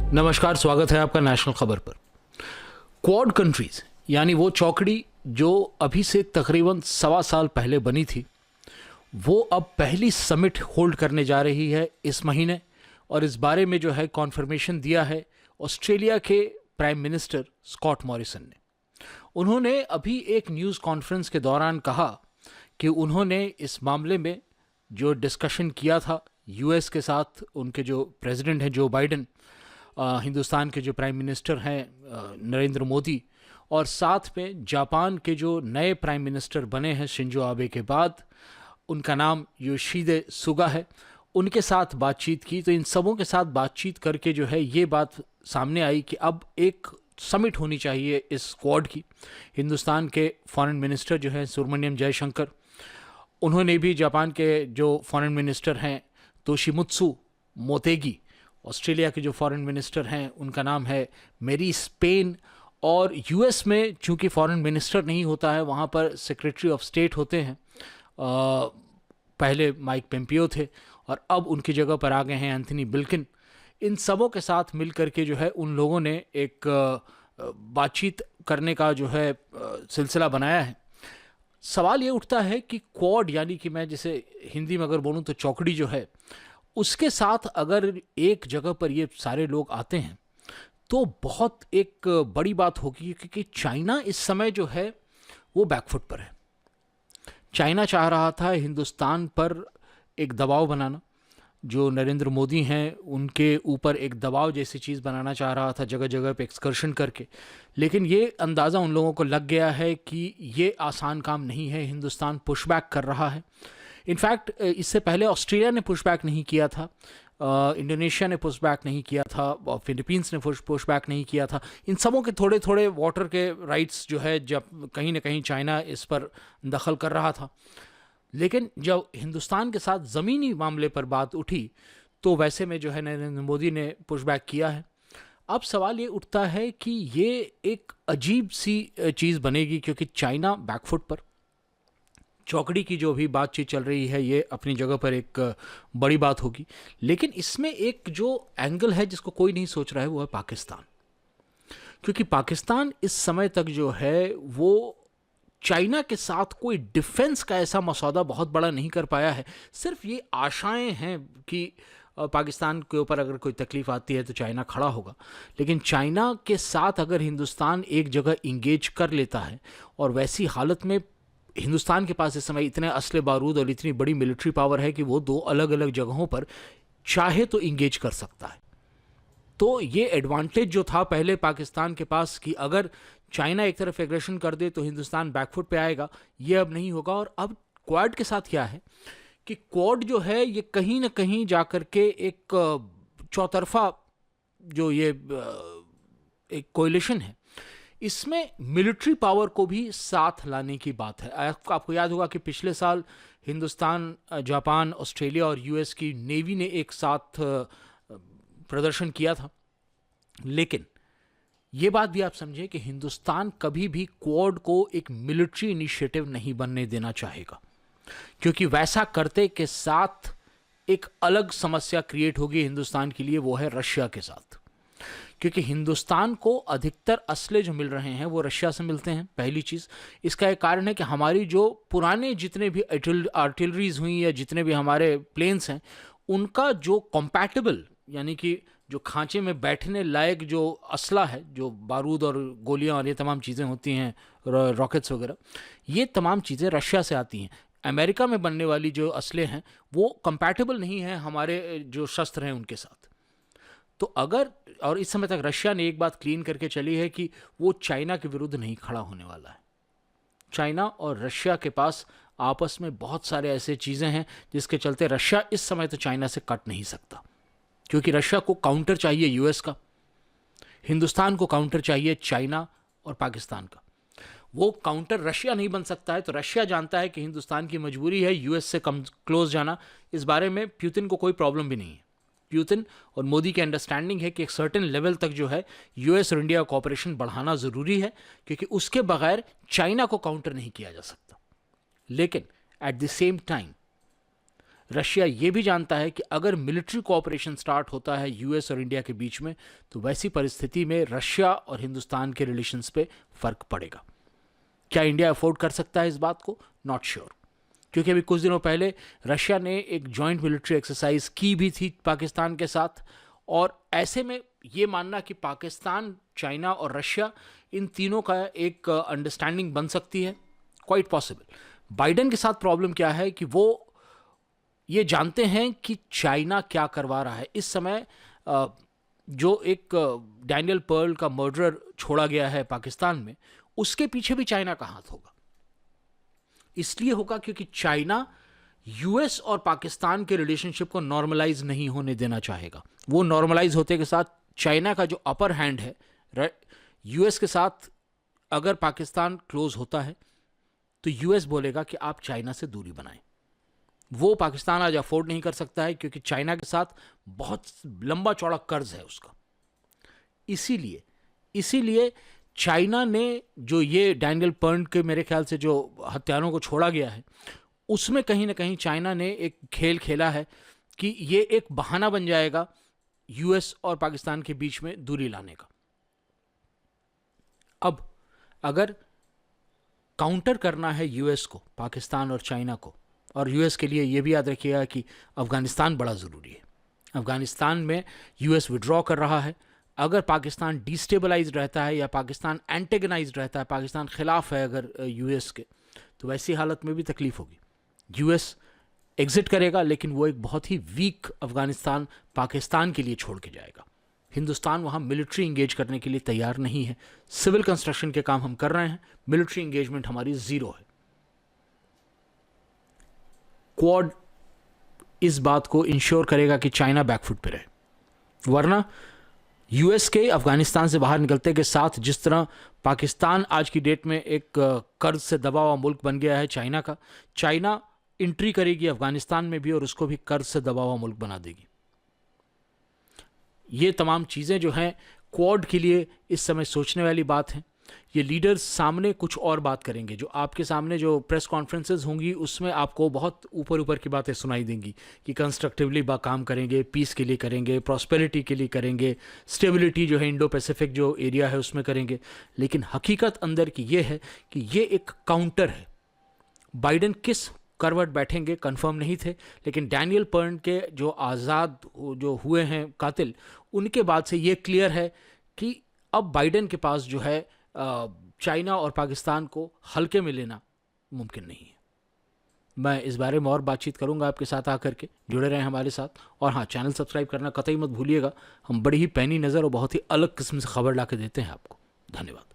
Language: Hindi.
नमस्कार, स्वागत है आपका नेशनल खबर पर। क्वाड कंट्रीज यानी वो चौकड़ी जो अभी से तकरीबन 1.25 साल पहले बनी थी, वो अब पहली समिट होल्ड करने जा रही है इस महीने। और इस बारे में जो है कॉन्फर्मेशन दिया है ऑस्ट्रेलिया के प्राइम मिनिस्टर स्कॉट मॉरिसन ने। उन्होंने अभी एक न्यूज़ कॉन्फ्रेंस के दौरान कहा कि उन्होंने इस मामले में जो डिस्कशन किया था यूएस के साथ, उनके जो प्रेसिडेंट हैं जो बाइडन, हिंदुस्तान के जो प्राइम मिनिस्टर हैं नरेंद्र मोदी, और साथ में जापान के जो नए प्राइम मिनिस्टर बने हैं शिंजो आबे के बाद, उनका नाम योशिहिदे सुगा है, उनके साथ बातचीत की। तो इन सबों के साथ बातचीत करके जो है ये बात सामने आई कि अब एक समिट होनी चाहिए इस क्वाड की। हिंदुस्तान के फॉरेन मिनिस्टर जो है सुब्रमण्यम जयशंकर, उन्होंने भी जापान के जो फॉरेन मिनिस्टर हैं तोशिमित्सु मोतेगी, ऑस्ट्रेलिया के जो फॉरेन मिनिस्टर हैं उनका नाम है मैरी स्पेन, और यूएस में चूंकि फॉरेन मिनिस्टर नहीं होता है, वहाँ पर सेक्रेटरी ऑफ स्टेट होते हैं। पहले माइक पेम्पियो थे और अब उनकी जगह पर आ गए हैं एंथनी बिल्किन। इन सबों के साथ मिल करके जो है उन लोगों ने एक बातचीत करने का जो है सिलसिला बनाया है। सवाल ये उठता है कि क्वाड यानी कि मैं जैसे हिंदी में अगर बोलूँ तो चौकड़ी जो है, उसके साथ अगर एक जगह पर ये सारे लोग आते हैं तो बहुत एक बड़ी बात होगी, क्योंकि चाइना इस समय जो है वो बैकफुट पर है। चाइना चाह रहा था हिंदुस्तान पर एक दबाव बनाना, जो नरेंद्र मोदी हैं उनके ऊपर एक दबाव जैसी चीज़ बनाना चाह रहा था जगह जगह पे एक्सकर्शन करके। लेकिन ये अंदाज़ा उन लोगों को लग गया है कि ये आसान काम नहीं है, हिंदुस्तान पुशबैक कर रहा है। इनफैक्ट इससे पहले ऑस्ट्रेलिया ने पुशबैक नहीं किया था, इंडोनेशिया ने पुशबैक नहीं किया था, और फिलीपींस ने पुशबैक नहीं किया था। इन सबों के थोड़े थोड़े वाटर के राइट्स जो है जब कहीं ना कहीं चाइना इस पर दखल कर रहा था। लेकिन जब हिंदुस्तान के साथ ज़मीनी मामले पर बात उठी तो वैसे में जो है नरेंद्र मोदी ने पुशबैक किया है। अब सवाल ये उठता है कि ये एक अजीब सी चीज़ बनेगी, क्योंकि चाइना बैकफुट पर, चौकड़ी की जो भी बातचीत चल रही है ये अपनी जगह पर एक बड़ी बात होगी। लेकिन इसमें एक जो एंगल है जिसको कोई नहीं सोच रहा है वो है पाकिस्तान। क्योंकि पाकिस्तान इस समय तक जो है वो चाइना के साथ कोई डिफेंस का ऐसा मसौदा बहुत बड़ा नहीं कर पाया है। सिर्फ ये आशाएं हैं कि पाकिस्तान के ऊपर अगर कोई तकलीफ आती है तो चाइना खड़ा होगा। लेकिन चाइना के साथ अगर हिंदुस्तान एक जगह इंगेज कर लेता है, और वैसी हालत में हिंदुस्तान के पास इस समय इतने असले बारूद और इतनी बड़ी मिलिट्री पावर है कि वो 2 अलग अलग जगहों पर चाहे तो इंगेज कर सकता है। तो ये एडवांटेज जो था पहले पाकिस्तान के पास कि अगर चाइना एक तरफ एग्रेशन कर दे तो हिंदुस्तान बैकफुट पे आएगा, ये अब नहीं होगा। और अब क्वाड के साथ क्या है कि क्वाड जो है ये कहीं ना कहीं जाकर के एक चौतरफा जो ये एक कोalition है, इसमें मिलिट्री पावर को भी साथ लाने की बात है। आपको याद होगा कि पिछले साल हिंदुस्तान, जापान, ऑस्ट्रेलिया और यूएस की नेवी ने एक साथ प्रदर्शन किया था। लेकिन ये बात भी आप समझे कि हिंदुस्तान कभी भी क्वाड को एक मिलिट्री इनिशिएटिव नहीं बनने देना चाहेगा, क्योंकि वैसा करते के साथ एक अलग समस्या क्रिएट होगी हिंदुस्तान के लिए, वो है रशिया के साथ। क्योंकि हिंदुस्तान को अधिकतर असले जो मिल रहे हैं वो रशिया से मिलते हैं, पहली चीज़। इसका एक कारण है कि हमारी जो पुराने जितने भी आर्टिलरीज हुई या जितने भी हमारे प्लेन्स हैं, उनका जो कॉम्पैटिबल यानी कि जो खांचे में बैठने लायक जो असला है, जो बारूद और गोलियां और ये तमाम चीज़ें होती हैं, रॉकेट्स वगैरह, ये तमाम चीज़ें रशिया से आती हैं। अमेरिका में बनने वाली जो असले हैं वो कंपैटिबल नहीं है हमारे जो शस्त्र हैं उनके साथ। तो अगर, और इस समय तक रशिया ने एक बात क्लीन करके चली है कि वो चाइना के विरुद्ध नहीं खड़ा होने वाला है। चाइना और रशिया के पास आपस में बहुत सारे ऐसे चीज़ें हैं जिसके चलते रशिया इस समय तो चाइना से कट नहीं सकता, क्योंकि रशिया को काउंटर चाहिए यूएस का, हिंदुस्तान को काउंटर चाहिए चाइना और पाकिस्तान का। वो काउंटर रशिया नहीं बन सकता है, तो रशिया जानता है कि हिंदुस्तान की मजबूरी है यूएस से कम क्लोज जाना। इस बारे में पुतिन को कोई प्रॉब्लम भी नहीं है। पुतिन और मोदी की अंडरस्टैंडिंग है कि एक सर्टेन लेवल तक जो है यूएस और इंडिया कोऑपरेशन बढ़ाना ज़रूरी है, क्योंकि उसके बगैर चाइना को काउंटर नहीं किया जा सकता। लेकिन at the same time Russia ये भी जानता है कि अगर मिलिट्री कोऑपरेशन स्टार्ट होता है यूएस और इंडिया के बीच में, तो वैसी परिस्थिति में रशिया और हिंदुस्तान के रिलेशंस पे फर्क पड़ेगा। क्या इंडिया अफोर्ड कर सकता है इस बात को? नॉट श्योर, क्योंकि अभी कुछ दिनों पहले रशिया ने एक जॉइंट मिलिट्री एक्सरसाइज की भी थी पाकिस्तान के साथ, और ऐसे में ये मानना कि पाकिस्तान, चाइना और रशिया इन तीनों का एक अंडरस्टैंडिंग बन सकती है, क्वाइट पॉसिबल। बाइडेन के साथ प्रॉब्लम क्या है कि वो ये जानते हैं कि चाइना क्या करवा रहा है। इस समय जो एक डैनियल पर्ल का मर्डरर छोड़ा गया है पाकिस्तान में, उसके पीछे भी चाइना का हाथ होगा। इसलिए होगा क्योंकि चाइना यूएस और पाकिस्तान के रिलेशनशिप को नॉर्मलाइज नहीं होने देना चाहेगा। वो नॉर्मलाइज होते के साथ चाइना का जो अपर हैंड है यूएस के साथ, अगर पाकिस्तान क्लोज होता है तो यूएस बोलेगा कि आप चाइना से दूरी बनाएं। वो पाकिस्तान आज अफोर्ड नहीं कर सकता है, क्योंकि चाइना के साथ बहुत लंबा चौड़ा कर्ज है उसका। इसीलिए चाइना ने जो ये डैनियल पर्ल के, मेरे ख्याल से जो हत्यारों को छोड़ा गया है, उसमें कहीं ना कहीं चाइना ने एक खेल खेला है कि ये एक बहाना बन जाएगा यूएस और पाकिस्तान के बीच में दूरी लाने का। अब अगर काउंटर करना है यूएस को, पाकिस्तान और चाइना को, और यूएस के लिए ये भी याद रखिएगा कि अफगानिस्तान बड़ा ज़रूरी है। अफगानिस्तान में यूएस विड्रॉ कर रहा है। अगर पाकिस्तान डिस्टेबलाइज रहता है या पाकिस्तान एंटेगनाइज रहता है, पाकिस्तान खिलाफ है अगर यूएस के, तो वैसी हालत में भी तकलीफ होगी। यूएस एग्जिट करेगा, लेकिन वो एक बहुत ही वीक अफगानिस्तान पाकिस्तान के लिए छोड़ के जाएगा। हिंदुस्तान वहाँ मिलिट्री इंगेज करने के लिए तैयार नहीं है। सिविल कंस्ट्रक्शन के काम हम कर रहे हैं, मिलिट्री इंगेजमेंट हमारी ज़ीरो है। क्वाड इस बात को इंश्योर करेगा कि चाइना बैकफुट पे रहे, वरना यूएस के अफगानिस्तान से बाहर निकलते के साथ जिस तरह पाकिस्तान आज की डेट में एक कर्ज से दबा हुआ मुल्क बन गया है चाइना का, चाइना एंट्री करेगी अफगानिस्तान में भी और उसको भी कर्ज से दबा हुआ मुल्क बना देगी। ये तमाम चीज़ें जो हैं क्वाड के लिए इस समय सोचने वाली बात है। ये लीडर्स सामने कुछ और बात करेंगे, जो आपके सामने जो प्रेस कॉन्फ्रेंसेस होंगी उसमें आपको बहुत ऊपर ऊपर की बातें सुनाई देंगी कि कंस्ट्रक्टिवली काम करेंगे, पीस के लिए करेंगे, प्रॉस्पेरिटी के लिए करेंगे, स्टेबिलिटी जो है इंडो पैसिफिक जो एरिया है उसमें करेंगे। लेकिन हकीकत अंदर की ये है कि ये एक काउंटर है। बाइडेन किस करवट बैठेंगे कंफर्म नहीं थे, लेकिन डैनियल पर्ल के जो आज़ाद जो हुए हैं कातिल, उनके बाद से ये क्लियर है कि अब बाइडेन के पास जो है चाइना और पाकिस्तान को हल्के में लेना मुमकिन नहीं है। मैं इस बारे में और बातचीत करूंगा आपके साथ आकर के, जुड़े रहें हमारे साथ। और हाँ, चैनल सब्सक्राइब करना कतई मत भूलिएगा। हम बड़ी ही पैनी नज़र और बहुत ही अलग किस्म से खबर ला के देते हैं आपको। धन्यवाद।